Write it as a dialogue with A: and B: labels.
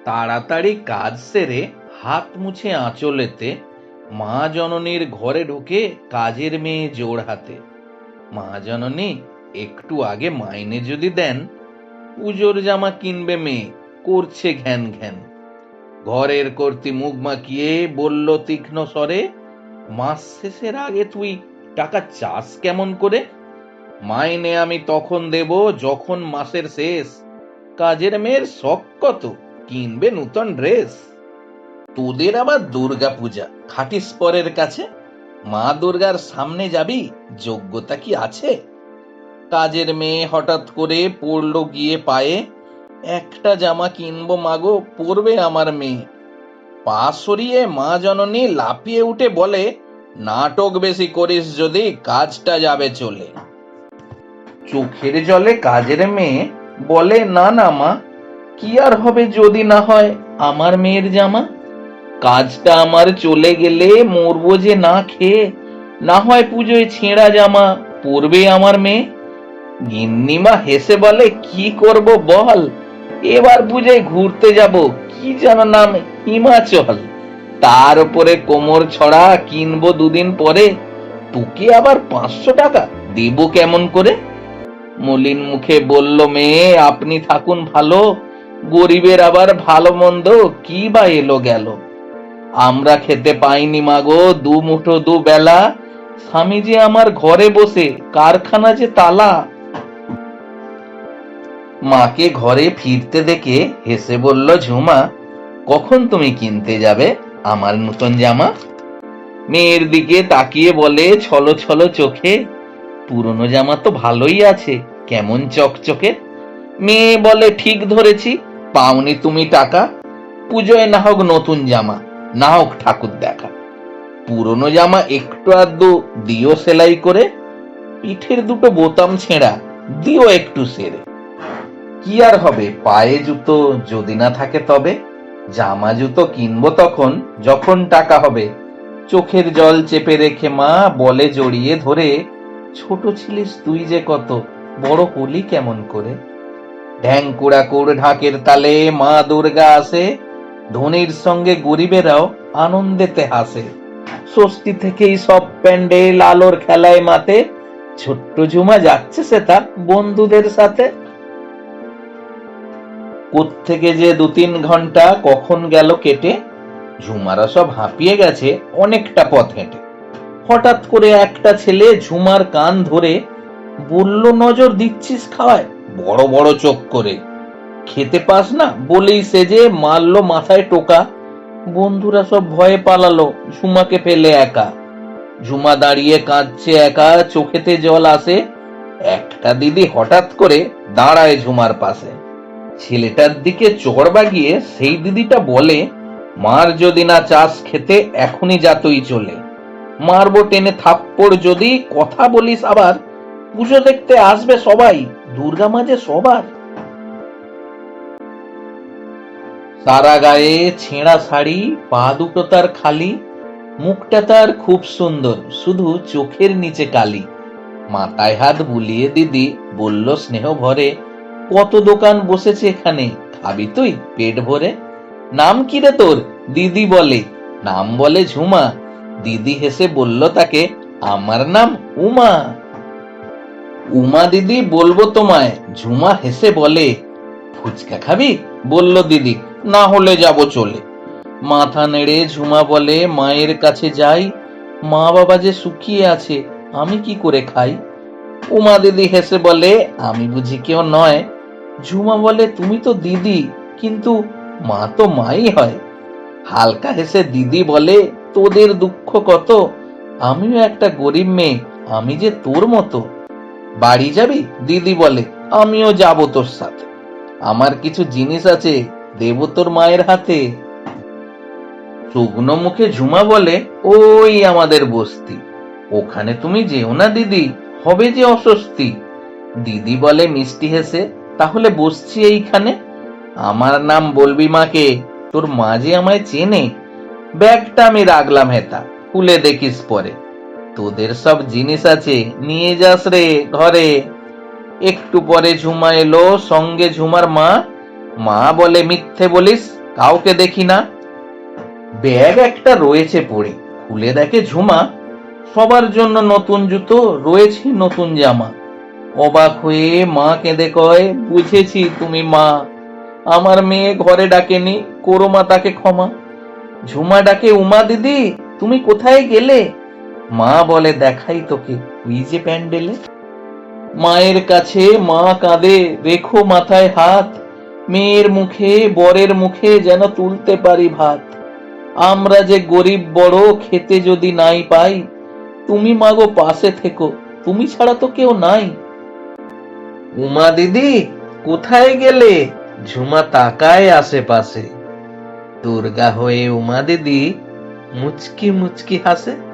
A: তাড়াতাড়ি কাজ সেরে হাত মুছে আঁচলেতে মা জননীর ঘরে ঢুকে কাজের মেয়ে জোড় হাতে, মা জননী একটু আগে মাইনে যদি দেন, পুজোর জামা কিনবে মেয়ে, করছে ঘ্যান ঘ্যান। ঘরের কর্তি মুখ মাখিয়ে বলল তীক্ষ্ণ স্বরে, মাস শেষের আগে তুই টাকা চাস কেমন করে? মাইনে আমি তখন দেব যখন মাসের শেষ। কাজের মেয়ের শখ কত, কিনবে নূতন ড্রেস। তোদের আবার দুর্গা পূজা, খাটিস পরের কাছে। মা দুর্গার সামনে যাবি, যোগ্যতা কি আছে? কাজের মেয়ে হঠাৎ করে পড়ল গিয়ে পায়ে, একটা জামা কিনবো মাগো, পরবে আমার মেয়ে। পা সরিয়ে মা জননী লাফিয়ে উঠে বলে, নাটক বেশি করিস যদি কাজটা যাবে চলে। চোখের জলে কাজের মেয়ে বলে, না না মা, কি আর হবে যদি না হয় আমার মেয়ের জামা। কাজটা আমার চলে গেলে মরবো যে না খেয়ে, না হয় পুজোয় ছেঁড়া জামা পরবে আমার মেয়ে। গিন্নিমা হেসে বলে, কি করব বল, এবার পুজোয় ঘুরতে যাব, কি যেন নাম, হিমাচল। তার উপরে কোমর ছড়া কিনবো দুদিন পরে, তোকে আবার 500 টাকা দেব কেমন করে? মলিন মুখে বলল মেয়ে, আপনি থাকুন ভালো, গরিবের আবার ভালো মন্দ কি বা এলো গেল। আমরা খেতে পাইনি মাগো দু মুঠো দু বেলা, স্বামী যে আমার ঘরে বসে, কারখানা যে তালা। মাকে ঘরে ফিরতে দেখে হেসে বলল ঝুমা, কখন তুমি কিনতে যাবে আমার নতুন জামা? মেয়ের দিকে তাকিয়ে বলে ছলো ছলো চোখে, পুরনো জামা তো ভালোই আছে, কেমন চকচকে। মেয়ে বলে, ঠিক ধরেছি, পাওনি তুমি টাকা, পুজোয় না হোক নতুন জামা, না হোক ঠাকুর দেখা। পুরনো জামা একটু আধটু দিও সেলাই করে, পিঠের দুটো বোতাম ছেঁড়া দিও একটু সেরে। কি আর হবে পায়ে জুতো যদি না থাকে তবে, জামা জুতো কিনবো তখন যখন টাকা হবে। চোখের জল চেপে রেখে মা বলে জড়িয়ে ধরে, ছোট ছিলিস তুই যে কত, বড় হলি কেমন করে। ঢ্যাং কুড়াকুড় ঢাকের তালে মা দুর্গা আসে, ধনীর সঙ্গে গরিবেরাও আনন্দেতে হাসে। ষষ্ঠী থেকেই সব প্যান্ডেল আলোর খেলায় মাতে, ছোট্ট ঝুমা যাচ্ছে সে তার বন্ধুদের সাথে। কোত্থেকে যে 2-3 ঘন্টা কখন গেল কেটে, ঝুমারা সব হাঁপিয়ে গেছে অনেকটা পথ হেঁটে। হঠাৎ করে একটা ছেলে ঝুমার কান ধরে বলল, নজর দিচ্ছিস খাওয়ায়, বড় বড় চোখ করে। খেতে পাস না বলেই সে যে মারলো মাথায় টোকা। বন্ধুরা সব ভয়ে পালালো ঝুমাকে ফেলে একা। ঝুমা দাঁড়িয়ে কাঁদছে একা, চোখেতে জল আসে। একটা দিদি হঠাৎ করে দাঁড়ায় ঝুমার পাশে। ছেলেটার দিকে চড় বাগিয়ে সেই দিদিটা বলে, মার যদি না চাস খেতে, এখনই যা তুই চলে। মারবো টেনে থাপ্পড় যদি কথা বলিস আবার, পুজো দেখতে আসবে সবাই, দুর্গা মাঝে সবার। সারা গায়ে ছেঁড়া শাড়ি, পা দুটো তার খালি, মুখটা তার খুব সুন্দর, শুধু চোখের নিচে কালি। মাথায় হাত বুলিয়ে দিদি বলল স্নেহ ভরে, কত দোকান বসেছে এখানে, খাবি তুই পেট ভরে। নাম কি রে তোর? দিদি বলে। নাম বলে ঝুমা। দিদি হেসে বলল তাকে, আমার নাম উমা। উমা দিদি বলবো তোমায়। ঝুমা হেসে বলে, ফুচকা খাবি? বলল দিদি, না হলে যাব চলে। মাথা নেড়ে ঝুমা বলে, মায়ের কাছে যাই, মা বাবা যে শুকিয়ে আছে, আমি কি করে খাই। উমা দিদি হেসে বলে, আমি বুঝি কেউ নয়। ঝুমা বলে, তুমি তো দিদি, কিন্তু মা তো মাই হয়। হালকা হেসে দিদি বলে, তোদের দুঃখ কত, আমিও একটা গরিব মেয়ে, আমি যে তোর মতো। বাড়ি যাবি? দিদি বলে, আমিও যাব তোর সাথে, আমার কিছু জিনিস আছে, দেব তোর মায়ের হাতে। শুকনো মুখে ঝুমা বলে, ওই আমাদের বস্তি, ওখানে তুমি যেও না দিদি, হবে যে অস্বস্তি। দিদি বলে মিষ্টি হেসে, তাহলে বসছি এইখানে, আমার নাম বলবি মাকে, তোর মা যে আমায় চেনে। ব্যাগটা আমি রাখলাম হেতা, খুলে দেখিস পরে, তোদের সব জিনিস আছে, নিয়ে যাস রে ঘরে। একটু পরে ঝুমা এলো, সঙ্গে ঝুমার মা। মা বলে, মিথ্যে বলিস, কাউকে দেখি না। ব্যাগ একটা রয়েছে পড়ে, খুলে দেখে ঝুমা সবার জন্য নতুন জুতো, রয়েছে নতুন জামা। অবাক হয়ে মা কেঁদে কয়, বুঝেছি তুমি মা, আমার মেয়ে ঘরে ডাকেনি, করো মা তাকে ক্ষমা। ঝুমা ডাকে, উমা দিদি তুমি কোথায় গেলে? মা বলে, দেখাই তোকে ওই যে প্যান্ডেলে। মায়ের কাছে মা কাঁদে, রেখো মাথায় হাত, মেয়ের মুখে বরের মুখে যেন তুলতে পারি ভাত। আমরা যে গরিব বড়, খেতে যদি নাই পাই, তুমি মাগো পাশে থেকো, তুমি ছাড়া তো কেউ নাই। উমা দিদি কোথায় গেলে? ঝুমা তাকায় আশেপাশে। দুর্গা হয়ে উমা দিদি মুচকি মুচকি হাসে।